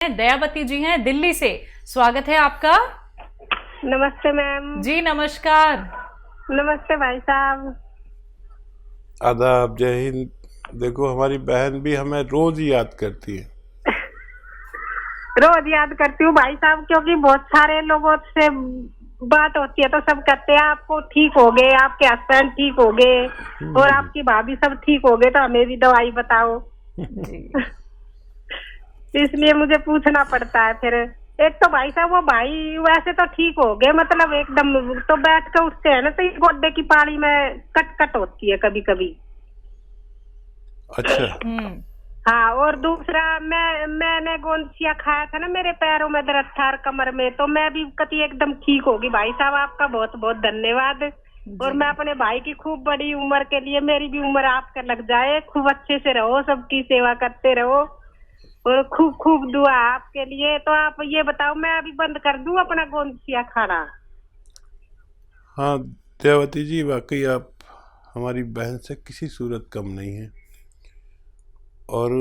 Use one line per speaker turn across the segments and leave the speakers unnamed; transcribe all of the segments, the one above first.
दयावती जी हैं दिल्ली से। स्वागत है आपका।
नमस्ते मैम।
जी नमस्कार।
नमस्ते भाई साहब।
आदाब, जय हिंद। देखो, हमारी बहन भी हमें रोज ही याद करती है।
रोज याद करती हूँ भाई साहब, क्योंकि बहुत सारे लोगों से बात होती है तो सब कहते हैं आपको ठीक हो गए, आपके हस्बैंड ठीक हो गए और आपकी भाभी सब ठीक हो गए, तो हमें भी दवाई बताओ।
जी।
इसलिए मुझे पूछना पड़ता है। फिर एक तो भाई साहब वो भाई वैसे तो ठीक हो गए, मतलब एकदम तो बैठ के उठते हैं ना, तो गोड्डे की पाड़ी में कट कट होती है कभी कभी।
अच्छा।
हाँ, और दूसरा मैंने गोंदसिया खाया था ना, मेरे पैरों में दर्द था और कमर में, तो मैं भी कभी एकदम ठीक होगी। भाई साहब आपका बहुत बहुत धन्यवाद। और मैं अपने भाई की खूब बड़ी उम्र के लिए, मेरी भी उम्र आपका लग जाए, खूब अच्छे से रहो, सबकी सेवा करते रहो और खूब खूब दुआ आपके लिए। तो आप ये बताओ, मैं अभी बंद कर दूं अपना गोंदसिया खाना?
हाँ दयावती जी, वाकई आप हमारी बहन से किसी सूरत कम नहीं है और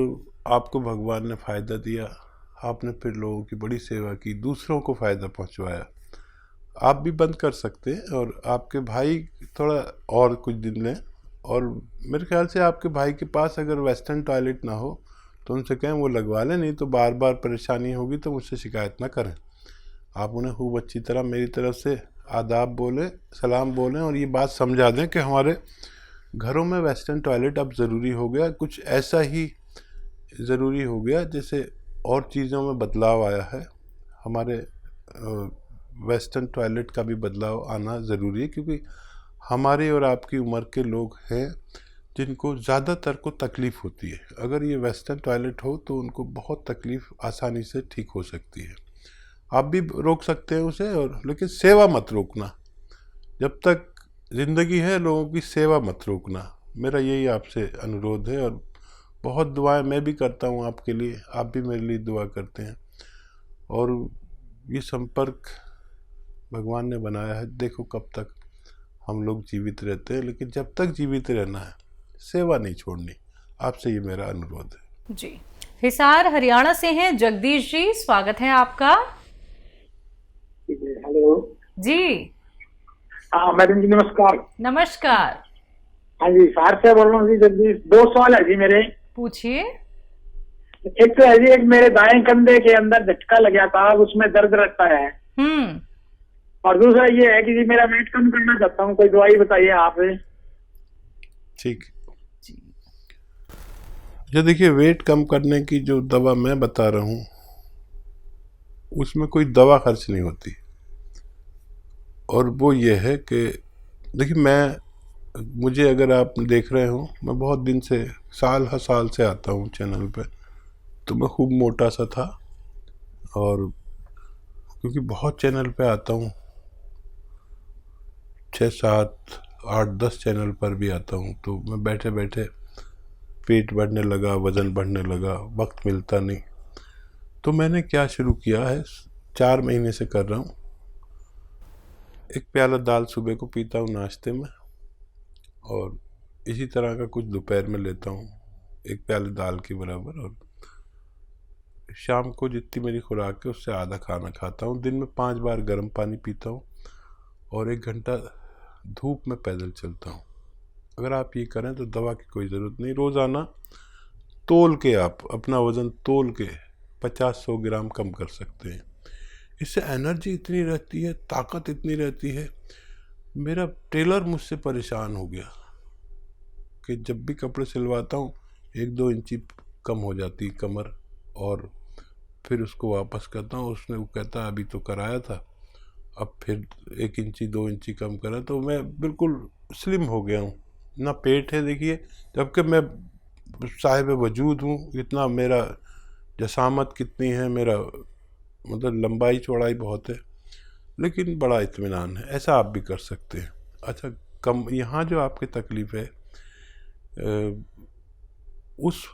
आपको भगवान ने फ़ायदा दिया। आपने फिर लोगों की बड़ी सेवा की, दूसरों को फ़ायदा पहुंचवाया। आप भी बंद कर सकते हैं और आपके भाई थोड़ा और कुछ दिन लें। और मेरे ख्याल से आपके भाई के पास अगर वेस्टर्न टॉयलेट ना हो तो उनसे कहें वो लगवा लें, नहीं तो बार बार परेशानी होगी तो मुझसे शिकायत ना करें। आप उन्हें खूब अच्छी तरह मेरी तरफ से आदाब बोलें, सलाम बोलें और ये बात समझा दें कि हमारे घरों में वेस्टर्न टॉयलेट अब ज़रूरी हो गया, कुछ ऐसा ही ज़रूरी हो गया जैसे और चीज़ों में बदलाव आया है। हमारे वेस्टर्न टॉयलेट का भी बदलाव आना ज़रूरी है, क्योंकि हमारे और आपकी उम्र के लोग हैं जिनको ज़्यादातर को तकलीफ़ होती है। अगर ये वेस्टर्न टॉयलेट हो तो उनको बहुत तकलीफ़ आसानी से ठीक हो सकती है। आप भी रोक सकते हैं उसे, और लेकिन सेवा मत रोकना। जब तक ज़िंदगी है लोगों की सेवा मत रोकना। मेरा यही आपसे अनुरोध है। और बहुत दुआएं मैं भी करता हूं आपके लिए, आप भी मेरे लिए दुआ करते हैं। और ये संपर्क भगवान ने बनाया है। देखो कब तक हम लोग जीवित रहते हैं, लेकिन जब तक जीवित रहना है सेवा नहीं छोड़नी। आपसे ये मेरा अनुरोध है।
जी। हिसार हरियाणा से हैं जगदीश जी। स्वागत है आपका।
हेलो
जी
हाँ मैडम जी, नमस्कार।
नमस्कार।
हाँ जी, सार से बोल रहा हूँ जी। जल्दी 2 सवाल है जी मेरे।
पूछिए।
एक तो है जी, एक मेरे दाएं कंधे के अंदर झटका लग गया था, उसमें दर्द रहता है। और दूसरा ये है कि जी मेरा वेट कम करना चाहता हूँ, कोई दवाई बताइए आप।
ठीक। ये देखिए, वेट कम करने की जो दवा मैं बता रहा हूँ उसमें कोई दवा खर्च नहीं होती। और वो ये है कि देखिए, मुझे अगर आप देख रहे हो, मैं बहुत दिन से साल हर साल से आता हूँ चैनल पे, तो मैं खूब मोटा सा था। और क्योंकि बहुत चैनल पे आता हूँ, 6, 7, 8, 10 चैनल पर भी आता हूँ, तो मैं बैठे बैठे पेट बढ़ने लगा, वज़न बढ़ने लगा, वक्त मिलता नहीं। तो मैंने क्या शुरू किया है, 4 महीने से कर रहा हूँ। 1 प्याला दाल सुबह को पीता हूँ नाश्ते में, और इसी तरह का कुछ दोपहर में लेता हूँ, 1 प्याले दाल के बराबर। और शाम को जितनी मेरी खुराक है उससे आधा खाना खाता हूँ। दिन में 5 बार गर्म पानी पीता हूँ और 1 घंटा धूप में पैदल चलता हूँ। अगर आप ये करें तो दवा की कोई ज़रूरत नहीं। रोज़ाना तोल के, आप अपना वज़न तोल के 50-100 ग्राम कम कर सकते हैं। इससे एनर्जी इतनी रहती है, ताकत इतनी रहती है। मेरा टेलर मुझसे परेशान हो गया कि जब भी कपड़े सिलवाता हूँ 1-2 इंची कम हो जाती कमर, और फिर उसको वापस करता हूँ। वो कहता अभी तो कराया था, अब फिर 1 इंची 2 इंची कम करा, तो मैं बिल्कुल स्लिम हो गया हूँ। ना पेट है देखिए, जबकि मैं साहिब वजूद हूँ। इतना मेरा जसामत कितनी है, मेरा मतलब लंबाई चौड़ाई बहुत है, लेकिन बड़ा इत्मीनान है। ऐसा आप भी कर सकते हैं। अच्छा, कम यहाँ जो आपकी तकलीफ़ है, उस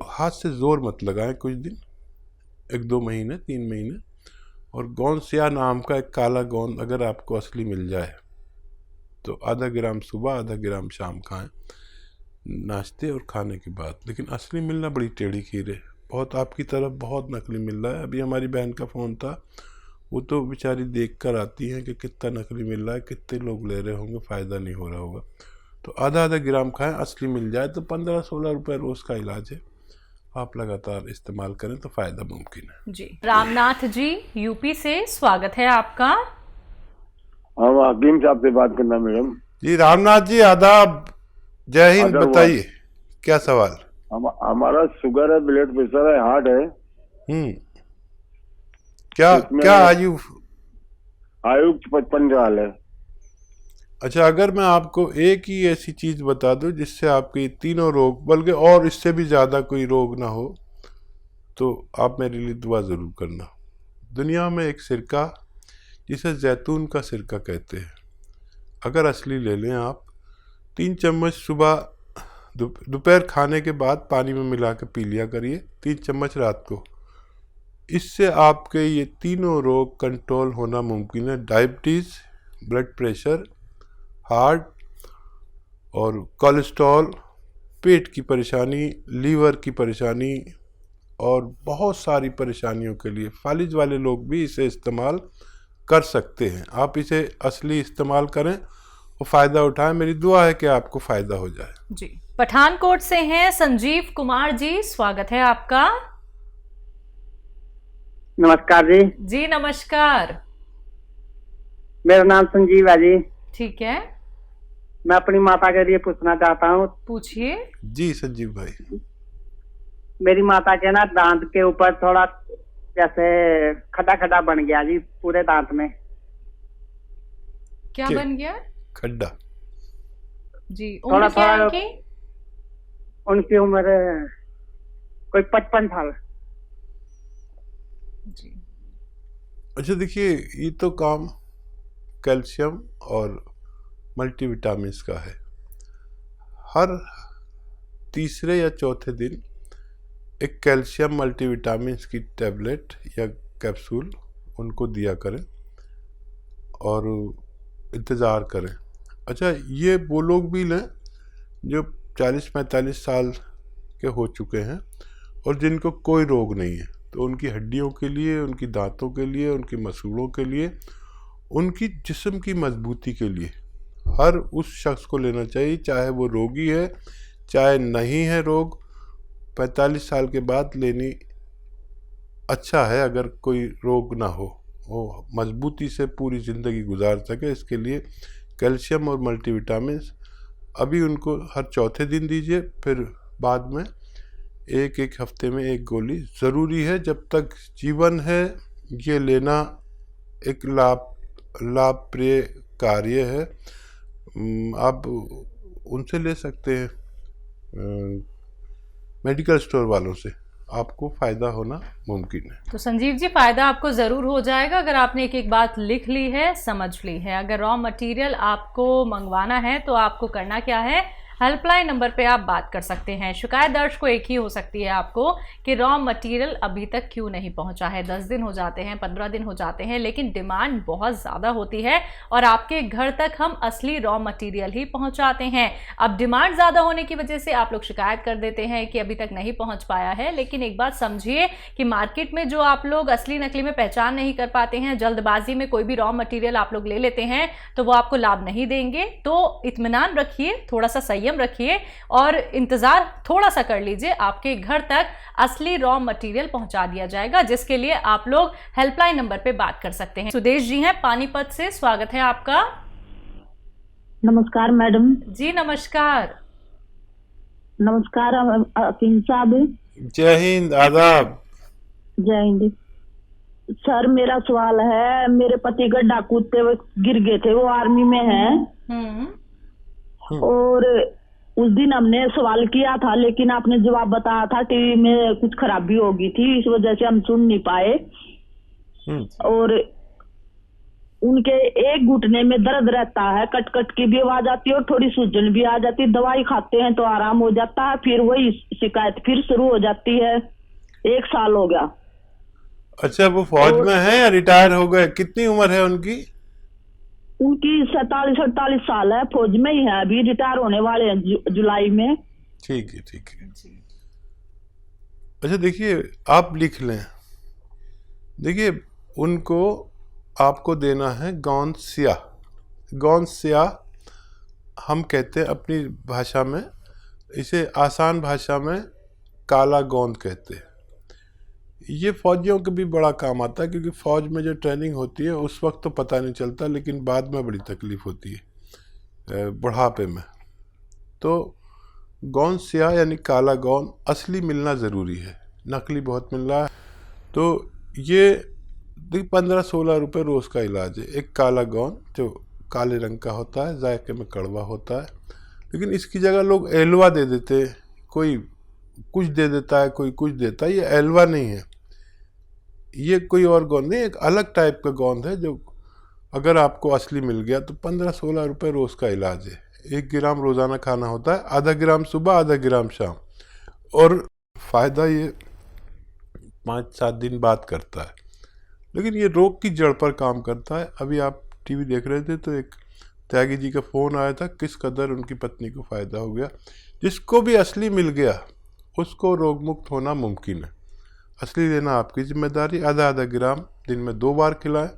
हाथ से ज़ोर मत लगाएं कुछ दिन, 1-2 महीने 3 महीने। और गोंदसिया नाम का एक काला गोंद अगर आपको असली मिल जाए तो आधा ग्राम सुबह, आधा ग्राम शाम खाएं, नाश्ते और खाने के बाद। लेकिन असली मिलना बड़ी टेढ़ी खीर है। बहुत आपकी तरफ बहुत नकली मिल रहा है। अभी हमारी बहन का फ़ोन था, वो तो बेचारी देख कर आती हैं कि कितना नकली मिल रहा है, कितने लोग ले रहे होंगे, फ़ायदा नहीं हो रहा होगा। तो आधा आधा ग्राम खाएं, असली मिल जाए तो 15-16 रुपये रोज़ का इलाज है। आप लगातार इस्तेमाल करें तो फ़ायदा मुमकिन है।
जी। रामनाथ जी यूपी से स्वागत है आपका।
हाँ, हकीम साहब से बात करना मैडम।
जी रामनाथ जी आदाब, जय हिंद। बताइए क्या सवाल।
हमारा शुगर है, ब्लड प्रेशर है, हार्ट है।
क्या आयु
55 साल है।
अच्छा, अगर मैं आपको एक ही ऐसी चीज़ बता दूं जिससे आपके तीनों रोग, बल्कि और इससे भी ज़्यादा कोई रोग ना हो, तो आप मेरे लिए दुआ ज़रूर करना। दुनिया में एक सिरका जिसे जैतून का सिरका कहते हैं, अगर असली ले लें आप, 3 चम्मच सुबह दोपहर खाने के बाद पानी में मिला के पी लिया करिए, 3 चम्मच रात को। इससे आपके ये तीनों रोग कंट्रोल होना मुमकिन है। डायबिटीज़, ब्लड प्रेशर, हार्ट और कोलेस्ट्रॉल, पेट की परेशानी, लीवर की परेशानी और बहुत सारी परेशानियों के लिए फालिज वाले लोग भी इसे इस्तेमाल कर सकते हैं। आप इसे असली इस्तेमाल करें और फ़ायदा उठाएं। मेरी दुआ है कि आपको फ़ायदा हो जाए।
जी। पठानकोट से हैं संजीव कुमार जी, स्वागत है आपका।
नमस्कार जी।
जी नमस्कार।
मेरा नाम संजीव है जी।
ठीक है,
मैं अपनी माता के लिए पूछना चाहता हूँ।
पूछिए।
जी संजीव भाई।
मेरी माता के ना दांत के ऊपर थोड़ा जैसे खड्डा खड्डा बन गया जी, पूरे दांत में।
क्या बन गया?
खड्डा।
जी। उम्र क्या है उनकी?
उनकी उम्र कोई 55 साल।
जी।
अच्छा देखिए, ये तो काम कैल्शियम और मल्टीविटामिन्स का है। हर तीसरे या चौथे दिन एक कैल्शियम मल्टीविटामिन्स की टैबलेट या कैप्सूल उनको दिया करें और इंतज़ार करें। अच्छा, ये वो लोग भी लें जो 40-45 साल के हो चुके हैं और जिनको कोई रोग नहीं है, तो उनकी हड्डियों के लिए, उनकी दांतों के लिए, उनकी मसूड़ों के लिए, उनकी जिस्म की मजबूती के लिए हर उस शख्स को लेना चाहिए, चाहे वो रोगी है चाहे नहीं है रोग। 45 साल के बाद लेनी अच्छा है, अगर कोई रोग ना हो, वो मजबूती से पूरी ज़िंदगी गुजार सके। इसके लिए कैल्शियम और मल्टीविटामिन्स अभी उनको हर चौथे दिन दीजिए, फिर बाद में एक हफ्ते में 1 गोली ज़रूरी है। जब तक जीवन है ये लेना एक लाभप्रिय कार्य है। आप उनसे ले सकते हैं, मेडिकल स्टोर वालों से, आपको फ़ायदा होना मुमकिन है।
तो संजीव जी, फ़ायदा आपको ज़रूर हो जाएगा अगर आपने एक बात लिख ली है, समझ ली है। अगर रॉ मटेरियल आपको मंगवाना है तो आपको करना क्या है, हेल्पलाइन नंबर पे आप बात कर सकते हैं। शिकायत दर्ज को एक ही हो सकती है आपको कि रॉ मटेरियल अभी तक क्यों नहीं पहुंचा है। 10 दिन हो जाते हैं, 15 दिन हो जाते हैं, लेकिन डिमांड बहुत ज़्यादा होती है और आपके घर तक हम असली रॉ मटेरियल ही पहुंचाते हैं। अब डिमांड ज़्यादा होने की वजह से आप लोग शिकायत कर देते हैं कि अभी तक नहीं पहुँच पाया है, लेकिन एक बात समझिए कि मार्केट में जो आप लोग असली नकली में पहचान नहीं कर पाते हैं, जल्दबाजी में कोई भी रॉ मटेरियल आप लोग ले लेते हैं, तो वो आपको लाभ नहीं देंगे। तो इत्मीनान रखिए, थोड़ा सा संयम रखिए और इंतजार थोड़ा सा कर लीजिए, आपके घर तक असली रॉ मटेरियल पहुंचा दिया जाएगा, जिसके लिए आप लोग हेल्पलाइन नंबर पे बात कर सकते हैं। सुदेश जी हैं पानीपत से, स्वागत है आपका।
नमस्कार मैडम
जी नमस्कार।
नमस्कार हकीम साहब।
जय हिंद, आदाब।
जय हिंद सर। मेरा सवाल है, मेरे पति गड्ढा कूदते हुए गिर गए थे, वो आर्मी में हैं और उस दिन हमने सवाल किया था, लेकिन आपने जवाब बताया था टीवी में कुछ खराबी होगी थी, इस वजह से हम सुन नहीं पाए। और उनके एक घुटने में दर्द रहता है, कट कट की भी आवाज आती है और थोड़ी सूजन भी आ जाती है। दवाई खाते हैं तो आराम हो जाता है, फिर वही शिकायत फिर शुरू हो जाती है। 1 साल हो गया।
अच्छा, वो फौज में है या रिटायर हो गए? कितनी उम्र है उनकी?
उनकी 47-48 साल है, फौज में ही है, अभी रिटायर होने वाले हैं जुलाई में।
ठीक है, ठीक है। अच्छा देखिए, आप लिख लें। देखिए, उनको आपको देना है गौनसिया। गौनसिया हम कहते हैं अपनी भाषा में, इसे आसान भाषा में काला गोंद कहते हैं। ये फौजियों के भी बड़ा काम आता है, क्योंकि फ़ौज में जो ट्रेनिंग होती है उस वक्त तो पता नहीं चलता, लेकिन बाद में बड़ी तकलीफ़ होती है बुढ़ापे में। तो गौनसिया यानी काला गोंद असली मिलना ज़रूरी है, नकली बहुत मिल रहा है। तो ये 15-16 रुपये रोज़ का इलाज है। एक काला गोंद जो काले रंग का होता है, जायके में कड़वा होता है, लेकिन इसकी जगह लोग एलवा दे देते हैं। कोई कुछ दे देता है, कोई कुछ देता है। ये एलवा नहीं है, ये कोई और गोंद नहीं, एक अलग टाइप का गोंद है जो अगर आपको असली मिल गया तो 15-16 रुपये रोज़ का इलाज है। 1 ग्राम रोज़ाना खाना होता है, आधा ग्राम सुबह, आधा ग्राम शाम, और फ़ायदा ये 5-7 दिन बाद करता है। लेकिन ये रोग की जड़ पर काम करता है। अभी आप टीवी देख रहे थे तो एक त्यागी जी का फ़ोन आया था, किस कदर उनकी पत्नी को फ़ायदा हो गया। जिसको भी असली मिल गया उसको रोग मुक्त होना मुमकिन है। असली लेना आपकी जिम्मेदारी। आधा ग्राम दिन में 2 बार खिलाएं।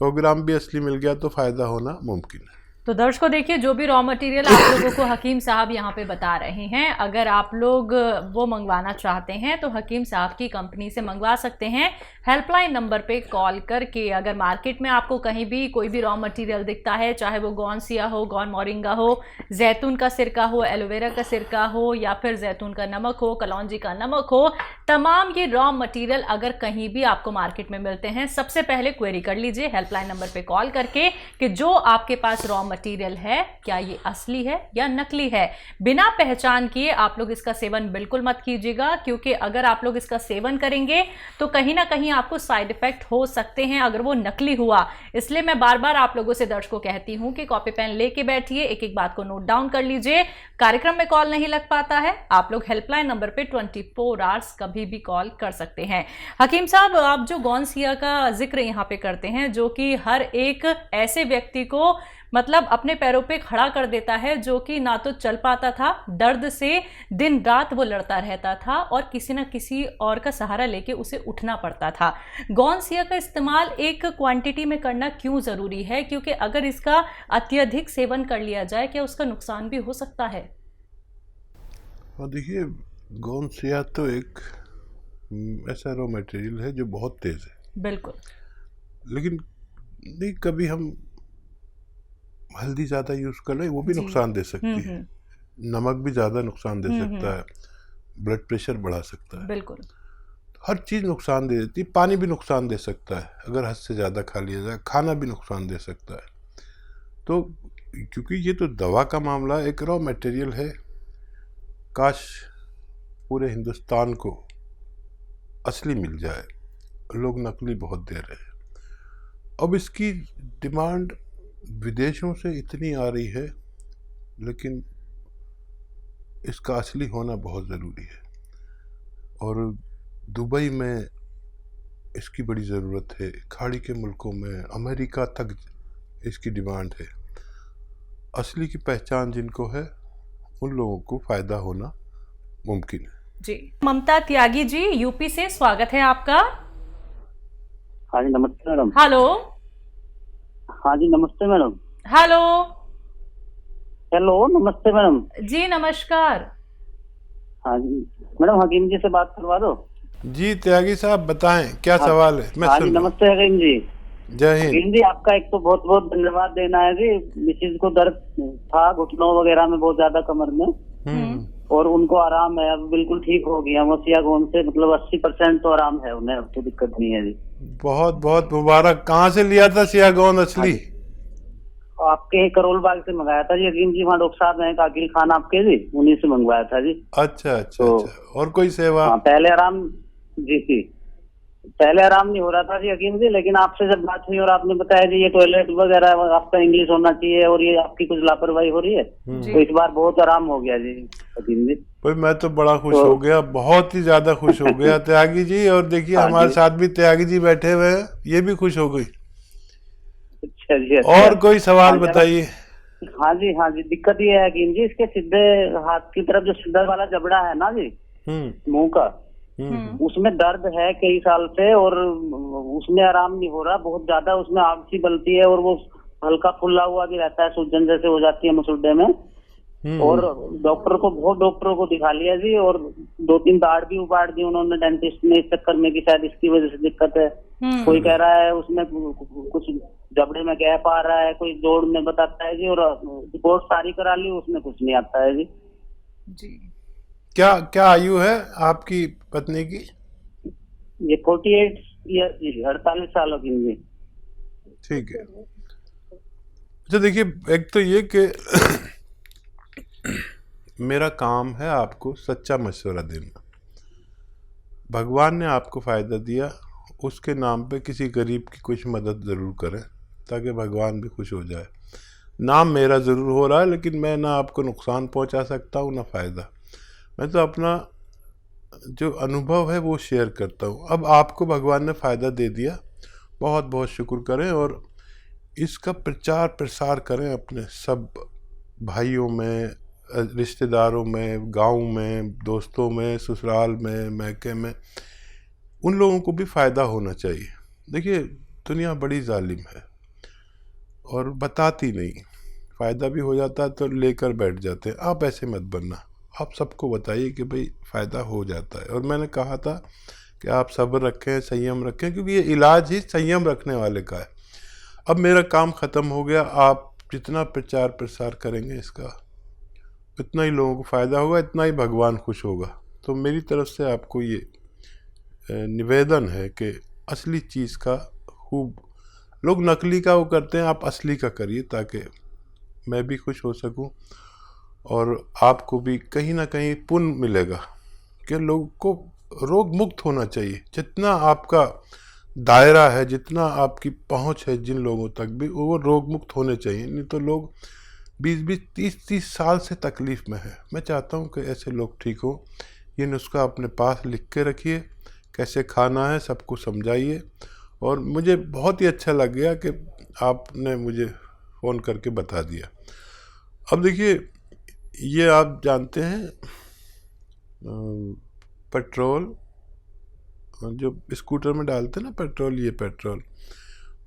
100 ग्राम भी असली मिल गया तो फ़ायदा होना मुमकिन है।
तो दर्शकों देखिए, जो भी रॉ मटेरियल आप लोगों को हकीम साहब यहाँ पे बता रहे हैं, अगर आप लोग वो मंगवाना चाहते हैं तो हकीम साहब की कंपनी से मंगवा सकते हैं। हेल्पलाइन नंबर पे कॉल करके। अगर मार्केट में आपको कहीं भी कोई भी रॉ मटेरियल दिखता है, चाहे वो गौनसिया हो, गौन मोरिंगा हो, जैतून का सिरका हो, एलोवेरा का सिरका हो, या फिर जैतून का नमक हो, कलौंजी का नमक हो, तमाम ये रॉ मटेरियल अगर कहीं भी आपको मार्केट में मिलते हैं, सबसे पहले क्वेरी कर लीजिए हेल्पलाइन नंबर पे कॉल करके कि जो आपके पास रॉ मटेरियल है क्या ये असली है या नकली है। बिना पहचान किए आप लोग इसका सेवन बिल्कुल मत कीजिएगा, क्योंकि अगर आप लोग इसका सेवन करेंगे तो कहीं ना कहीं आपको साइड इफेक्ट हो सकते हैं अगर वो नकली हुआ। इसलिए मैं बार बार आप लोगों से दर्शकों कहती हूं कि कॉपी पेन लेके बैठिए, एक एक बात को नोट डाउन कर लीजिए। कार्यक्रम में कॉल नहीं लग पाता है, आप लोग हेल्पलाइन नंबर पे 24 आवर्स कभी भी कॉल कर सकते हैं। हकीम साहब, आप जो गौनसिया का जिक्र यहाँ पे करते हैं, जो कि हर एक ऐसे व्यक्ति को मतलब अपने पैरों पे खड़ा कर देता है, जो कि ना तो चल पाता था, दर्द से दिन रात वो लड़ता रहता था और किसी न किसी और का सहारा लेके उसे उठना पड़ता था। गौनसिया का इस्तेमाल एक क्वांटिटी में करना क्यों ज़रूरी है, क्योंकि अगर इसका अत्यधिक सेवन कर लिया जाए क्या उसका नुकसान भी हो सकता है?
और देखिए, गौनसिया तो एक ऐसा रॉ मटेरियल है जो बहुत तेज़ है।
बिल्कुल।
लेकिन नहीं, कभी हम हल्दी ज़्यादा यूज़ कर लें वो भी नुकसान दे सकती है। नमक भी ज़्यादा नुकसान दे सकता है, ब्लड प्रेशर बढ़ा सकता है।
बिल्कुल।
हर चीज़ नुकसान दे देती है। पानी भी नुकसान दे सकता है अगर हद से ज़्यादा खा लिया जाए। खाना भी नुकसान दे सकता है। तो क्योंकि ये तो दवा का मामला एक रॉ मटेरियल है, काश पूरे हिंदुस्तान को असली मिल जाए। लोग नकली बहुत दे रहे हैं। अब इसकी डिमांड विदेशों से इतनी आ रही है, लेकिन इसका असली होना बहुत ज़रूरी है। और दुबई में इसकी बड़ी ज़रूरत है, खाड़ी के मुल्कों में, अमेरिका तक इसकी डिमांड है। असली की पहचान जिनको है उन लोगों को फ़ायदा होना मुमकिन है।
जी। ममता त्यागी जी, यूपी से स्वागत है आपका।
हाँ जी, नमस्ते मैडम।
हेलो।
हाँ जी, नमस्ते मैडम।
हेलो।
हेलो, नमस्ते मैडम
जी, नमस्कार।
हाँ जी मैडम, हकीम जी से बात करवा दो।
जी त्यागी साहब, बताएं क्या सवाल है। मैं
हाँ जी,
सुन रहा हूं।
नमस्ते हकीम जी।
जय हिंद।
हकीम जी, आपका एक तो बहुत बहुत धन्यवाद देना है जी। मिसिज को दर्द था घुटनों वगैरह में बहुत ज्यादा, कमर में, और उनको आराम है, अब बिल्कुल ठीक हो गया। मोसिया गोंद से मतलब 80% तो आराम है उन्हें, अब तो दिक्कत नहीं है जी।
बहुत बहुत मुबारक। कहाँ से लिया था सियागोंद असली?
आपके करोल बाग से मंगाया था जी हकीम जी। वहाँ डॉक्टर साहब हैं काकिल खान आपके जी, उन्हीं से मंगवाया था जी।
अच्छा अच्छा अच्छा। और कोई सेवा?
हाँ, पहले आराम जी, पहले आराम नहीं हो रहा था जी हकीम जी, लेकिन आपसे जब बात हुई और आपने बताया जी ये टॉयलेट वगैरह आपका इंग्लिश होना चाहिए और ये आपकी कुछ लापरवाही हो रही है, तो इस बार बहुत आराम हो गया जी हकीम जी।
भाई मैं तो बड़ा खुश हो गया, बहुत ही ज्यादा खुश हो गया त्यागी जी। और देखिए हमारे साथ भी त्यागी जी बैठे हुए हैं, ये भी खुश हो गई।
अच्छा जी।
और कोई सवाल बताइए।
हाँ जी, हाँ जी। दिक्कत ये है हकीम जी, इसके सीधे हाथ की तरफ जो सीधा वाला जबड़ा है ना जी मुंह का, उसमें दर्द है कई साल से और उसमें आराम नहीं हो रहा, बहुत ज्यादा उसमें आग सी बनती है और वो हल्का फुल्ला हुआ भी रहता है, सूजन जैसे हो जाती है मसूड़े में। और बहुत डॉक्टरों को दिखा लिया जी, और 2-3 दाढ़ भी उपाड़ दी उन्होंने डेंटिस्ट ने, इस चक्कर में कि शायद इसकी वजह से दिक्कत है। कोई कह रहा है उसमें कुछ जबड़े में गैप आ रहा है, कोई जोड़ में बताता है जी, और रिपोर्ट सारी करा ली, उसमें कुछ नहीं आता है जी।
क्या आयु है आपकी पत्नी की?
ये 48 ईयर जी, 48 सालों की जी।
ठीक है। अच्छा देखिए, एक तो ये कि मेरा काम है आपको सच्चा मशवरा देना। भगवान ने आपको फ़ायदा दिया, उसके नाम पे किसी गरीब की कुछ मदद ज़रूर करें ताकि भगवान भी खुश हो जाए। नाम मेरा ज़रूर हो रहा है, लेकिन मैं ना आपको नुकसान पहुंचा सकता हूं ना फ़ायदा। मैं तो अपना जो अनुभव है वो शेयर करता हूं। अब आपको भगवान ने फ़ायदा दे दिया, बहुत बहुत शुक्र करें और इसका प्रचार प्रसार करें अपने सब भाइयों में, रिश्तेदारों में, गांव में, दोस्तों में, ससुराल में, मैके में। उन लोगों को भी फ़ायदा होना चाहिए। देखिए, दुनिया बड़ी जालिम है और बताती नहीं। फ़ायदा भी हो जाता है तो लेकर बैठ जाते हैं। आप ऐसे मत बनना, आप सबको बताइए कि भाई फ़ायदा हो जाता है। और मैंने कहा था कि आप सब्र रखें, संयम रखें, क्योंकि ये इलाज ही संयम रखने वाले का है। अब मेरा काम ख़त्म हो गया। आप जितना प्रचार प्रसार करेंगे इसका, उतना ही लोगों को फ़ायदा होगा, इतना ही भगवान खुश होगा। तो मेरी तरफ से आपको ये निवेदन है कि असली चीज़ का खूब, लोग नकली का वो करते हैं, आप असली का करिए ताकि मैं भी खुश हो सकूं और आपको भी कहीं ना कहीं पुण्य मिलेगा कि लोगों को रोग मुक्त होना चाहिए। जितना आपका दायरा है, जितना आपकी पहुंच है जिन लोगों तक भी, वो रोग मुक्त होने चाहिए। नहीं तो लोग 20-20, 30-30 साल से तकलीफ़ में है। मैं चाहता हूं कि ऐसे लोग ठीक हो। ये नुस्खा अपने पास लिख के रखिए, कैसे खाना है सबको समझाइए। और मुझे बहुत ही अच्छा लग गया कि आपने मुझे फ़ोन करके बता दिया। अब देखिए, ये आप जानते हैं पेट्रोल जो स्कूटर में डालते हैं ना पेट्रोल, ये पेट्रोल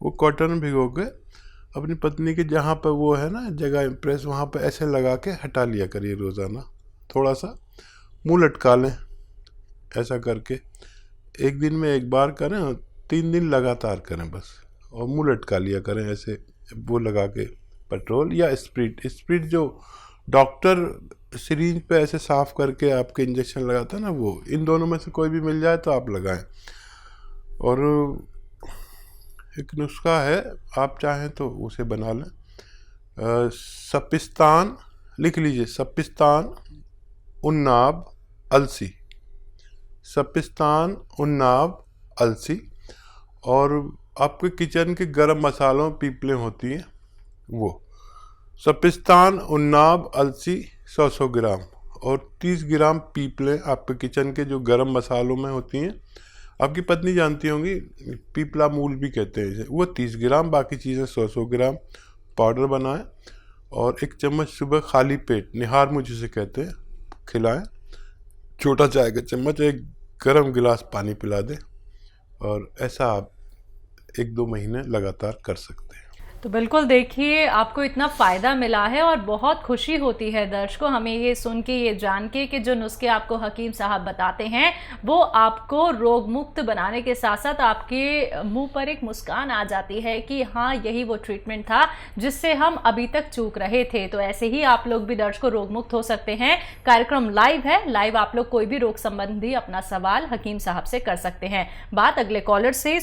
वो कॉटन में भिगो के अपनी पत्नी के जहाँ पर वो है ना जगह इम्प्रेस, वहाँ पर ऐसे लगा के हटा लिया करिए रोज़ाना। थोड़ा सा मुंह लटका लें, ऐसा करके 1 दिन में 1 बार करें और 3 दिन लगातार करें बस, और मुंह लटका लिया करें ऐसे वो लगा के पेट्रोल या स्प्रिट जो डॉक्टर सिरिंज पे ऐसे साफ करके आपके इंजेक्शन लगाता है ना, वो इन दोनों में से कोई भी मिल जाए तो आप लगाएं। और एक नुस्खा है, आप चाहें तो उसे बना लें। सपिस्तान लिख लीजिए, सपिस्तान उन्नाब अलसी, सपिस्तान उन्नाब अलसी। और आपके किचन के गरम मसालों पीपलें होती हैं, वो सपिस्तान उन्नाब अलसी 100 ग्राम और 30 ग्राम पीपलें आपके किचन के जो गरम मसालों में होती हैं। आपकी पत्नी जानती होंगी, पीपला मूल भी कहते हैं इसे, वो 30 ग्राम, बाकी चीज़ें 100 ग्राम पाउडर बनाएं और 1 चम्मच सुबह खाली पेट, निहार मुझ जिसे कहते हैं, खिलाएं। छोटा चाय का चम्मच 1 गर्म गिलास पानी पिला दें। और ऐसा आप 1-2 महीने लगातार कर सकते हैं।
तो बिल्कुल देखिए, आपको इतना फ़ायदा मिला है और बहुत खुशी होती है दर्शकों हमें ये सुन के, ये जान के कि जो नुस्खे आपको हकीम साहब बताते हैं वो आपको रोग मुक्त बनाने के साथ साथ आपके मुंह पर एक मुस्कान आ जाती है कि हाँ, यही वो ट्रीटमेंट था जिससे हम अभी तक चूक रहे थे। तो ऐसे ही आप लोग भी दर्शकों रोग मुक्त हो सकते हैं। कार्यक्रम लाइव है, लाइव आप लोग कोई भी रोग संबंधी अपना सवाल हकीम साहब से कर सकते हैं। बात अगले कॉलर से